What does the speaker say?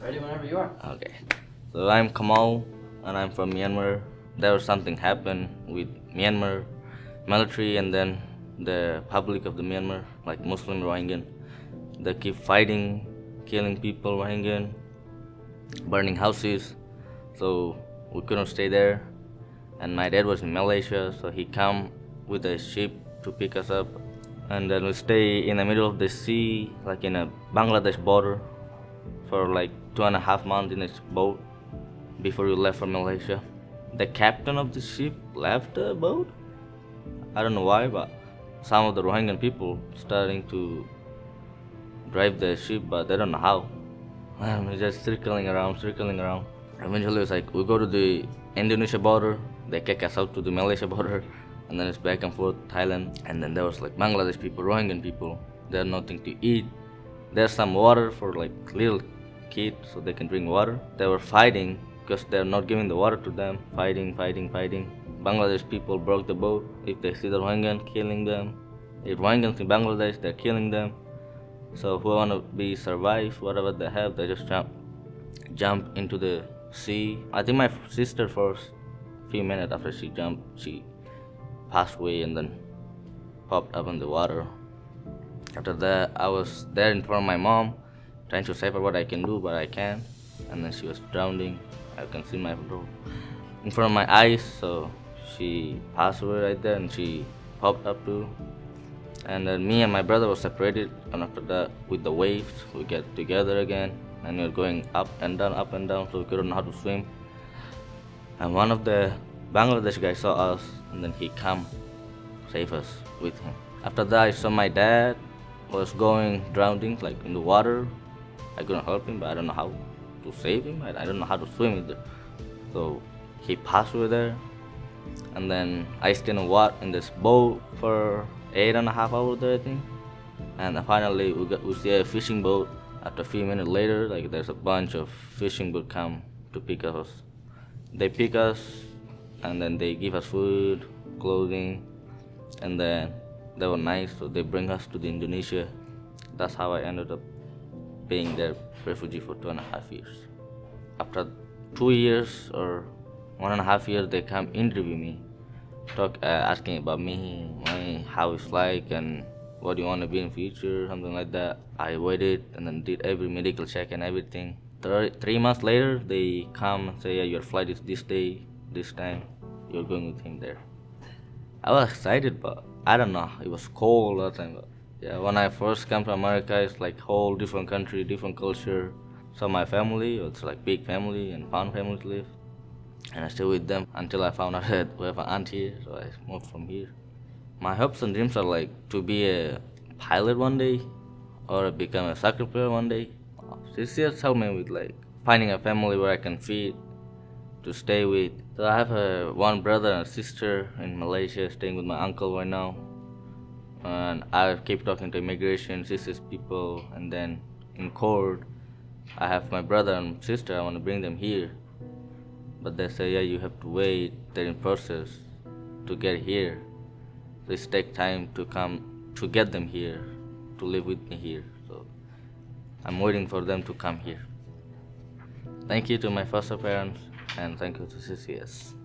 Ready whenever you are. Okay. So I'm Kamal and I'm from Myanmar. There was something happened with Myanmar military and then the public of the Myanmar, like Muslim Rohingya. They keep fighting, killing people, Rohingya, burning houses. So we couldn't stay there. And my dad was in Malaysia, so he come with a ship to pick us up. And then we stay in the middle of the sea, like in a Bangladesh border, for like 2.5 months in a boat before we left for Malaysia. The captain of the ship left the boat. I don't know why, but some of the Rohingya people starting to drive the ship, but they don't know how. And we're just circling around, circling around. Eventually, it's like we go to the Indonesia border, they kick us out to the Malaysia border, and then it's back and forth Thailand. And then there was like Bangladesh people, Rohingya people. They have nothing to eat. There's some water for like little kids so they can drink water. They were fighting because they're not giving the water to them. Fighting, fighting, fighting. Bangladesh people broke the boat. If they see the Rohingya, killing them. If Rohingyans in Bangladesh, they're killing them. So who wanna be survive, whatever they have, they just jump into the sea. I think my sister first few minutes after she jumped, she passed away and then popped up in the water. After that, I was there in front of my mom, trying to save her what I can do, but I can't. And then she was drowning. I can see my bro in front of my eyes, so she passed away right there, and she popped up too. And then me and my brother were separated, and after that, with the waves, we get together again, and we were going up and down, so we couldn't know how to swim. And one of the Bangladesh guys saw us, and then he come save us with him. After that, I saw my dad was going drowning, like in the water. I couldn't help him, but I don't know how to save him. I don't know how to swim either. So he passed away there, and then I stayed in this boat for 8.5 hours there, I think. And then finally, we see a fishing boat. After a few minutes later, like there's a bunch of fishing boat come to pick us. They pick us, and then they give us food, clothing, and then they were nice, so they bring us to the Indonesia. That's how I ended up being their refugee for 2.5 years. After 2 years or 1.5 years, they come interview me, asking about me, how it's like, and what do you want to be in future, something like that. I waited and then did every medical check and everything. 3 months later, they come and say, yeah, your flight is this day, this time. You're going with him there. I was excited, but I don't know. It was cold all the time. But yeah, when I first came to America, it's like whole different country, different culture. So my family, it's like big family and fun family to live. And I stay with them until I found out that we have an aunt here, so I moved from here. My hopes and dreams are like to be a pilot one day or become a soccer player one day. This year's helped me with like finding a family where I can feed, to stay with. So I have one brother and a sister in Malaysia staying with my uncle right now. And I keep talking to immigration, CIS people, and then in court, I have my brother and sister. I want to bring them here, but they say, yeah, you have to wait. They're in process to get here. So it takes time to come to get them here, to live with me here. So I'm waiting for them to come here. Thank you to my foster parents, and thank you to CCS.